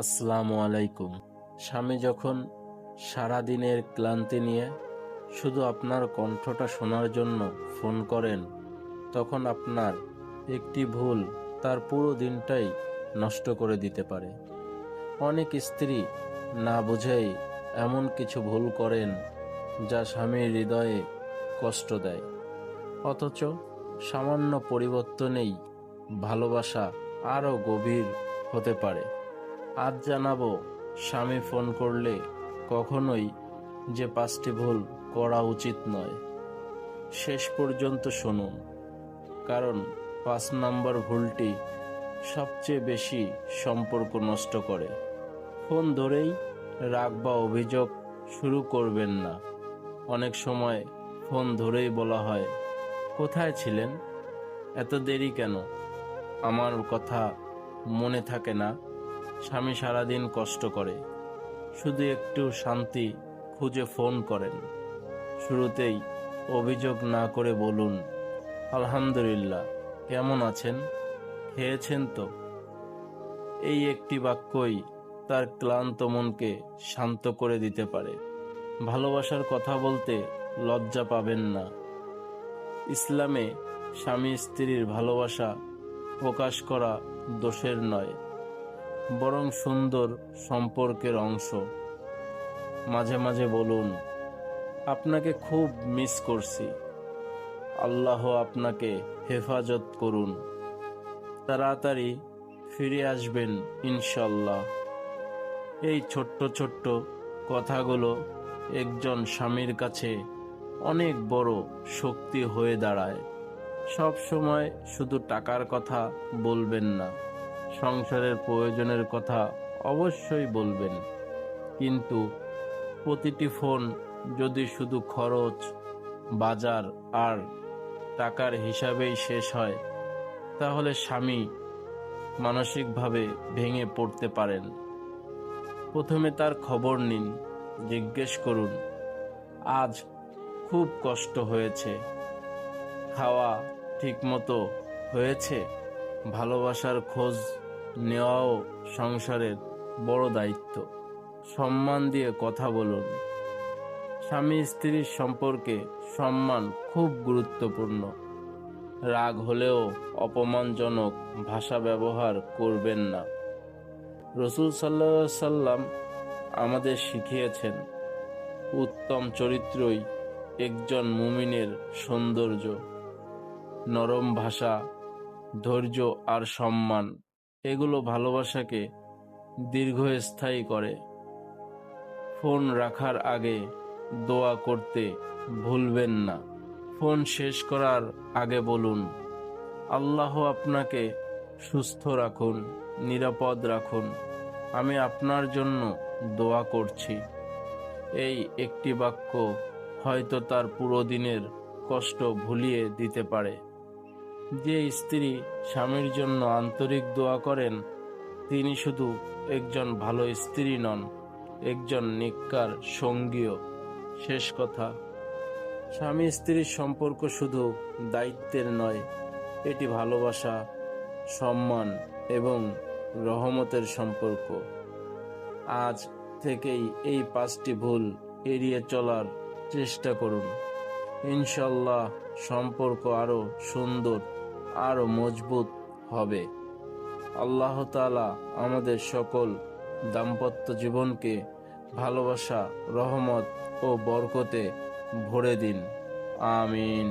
আসসালামু আলাইকুম। স্বামী যখন সারাদিনের ক্লান্তি নিয়ে শুধু আপনার কণ্ঠটা শোনার জন্য ফোন করেন, তখন আপনার একটি ভুল তার পুরো দিনটাই নষ্ট করে দিতে পারে। অনেক স্ত্রী না বুঝেই এমন কিছু ভুল করেন যা স্বামীর হৃদয়ে কষ্ট দেয়, অথচ সামান্য পরিবর্তনেই ভালোবাসা আরও গভীর হতে পারে। আজ জানাবো, স্বামী ফোন করলে কখনোই যে 5টি ভুল করা উচিত নয়। শেষ পর্যন্ত শুনুন, কারণ 5 নম্বর ভুলটি সবচেয়ে বেশি সম্পর্ক নষ্ট করে। ফোন ধরেই রাগ বা অভিযোগ শুরু করবেন না। অনেক সময় ফোন ধরেই বলা হয়, কোথায় ছিলেন, এত দেরি কেন, আমার কথা মনে থাকে না। স্বামী সারাদিন কষ্ট করে, শুধু একটু শান্তি খুঁজে ফোন করেন। শুরুতেই অভিযোগ না করে বলুন, আলহামদুলিল্লাহ, কেমন আছেন, খেয়েছেন তো। এই একটি বাক্যই তার ক্লান্ত মনকে শান্ত করে দিতে পারে। ভালোবাসার কথা বলতে লজ্জা পাবেন না। ইসলামে স্বামী স্ত্রীর ভালোবাসা প্রকাশ করা দোষের নয়, বরং সুন্দর সম্পর্কের অংশ। মাঝে মাঝে বলুন, আপনাকে খুব মিস করছি, আল্লাহ আপনাকে হেফাজত করুন, তাড়াতাড়ি ফিরে আসবেন ইনশাল্লাহ। এই ছোট্ট ছোট্ট কথাগুলো একজন স্বামীর কাছে অনেক বড় শক্তি হয়ে দাঁড়ায়। সব সময় শুধু টাকার কথা বলবেন না, সংসারের প্রয়োজনের কথা অবশ্যই বলবেন, কিন্তু প্রতিটি ফোন যদি শুধু খরচ, বাজার আর টাকার হিসাবেই শেষ হয়, তাহলে স্বামী মানসিকভাবে ভেঙে পড়তে পারেন। প্রথমে তার খবর নিন, জিজ্ঞেস করুন, আজ খুব কষ্ট হয়েছে, খাওয়া ঠিকমতো হয়েছে। ভালোবাসার খোঁজ নেওয়াও সংসারের বড় দায়িত্ব। সম্মান দিয়ে কথা বলুন। স্বামী স্ত্রীর সম্পর্কে সম্মান খুব গুরুত্বপূর্ণ। রাগ হলেও অপমানজনক ভাষা ব্যবহার করবেন না। রাসূল সাল্লাল্লাহু আলাইহি সাল্লাম আমাদের শিখিয়েছেন, উত্তম চরিত্রই একজন মুমিনের সৌন্দর্য। নরম ভাষা, ধৈর্য আর সম্মান, এগুলো ভালোবাসাকে দীর্ঘস্থায়ী করে। ফোন রাখার আগে দোয়া করতে ভুলবেন না। ফোন শেষ করার আগে বলুন, আল্লাহ আপনাকে সুস্থ রাখুন, নিরাপদ রাখুন, আমি আপনার জন্য দোয়া করছি। এই একটি বাক্য হয়তো তার পুরো দিনের কষ্ট ভুলিয়ে দিতে পারে। যে স্ত্রী স্বামীর জন্য আন্তরিক দোয়া করেন, তিনি শুধু একজন ভালো স্ত্রী নন, একজন নেককার সঙ্গীও। শেষ কথা, স্বামী স্ত্রীর সম্পর্ক শুধু দায়িত্বের নয়, এটি ভালোবাসা, সম্মান এবং রহমতের সম্পর্ক। আজ থেকেই এই 5টি ভুল এড়িয়ে চলার চেষ্টা করুন। ইনশাল্লাহ সম্পর্ক আরো সুন্দর, আরো মজবুত হবে। আল্লাহ তাআলা আমাদের সকল দাম্পত্য জীবনকে ভালোবাসা, রহমত ও বরকতে ভরে দিন। আমিন।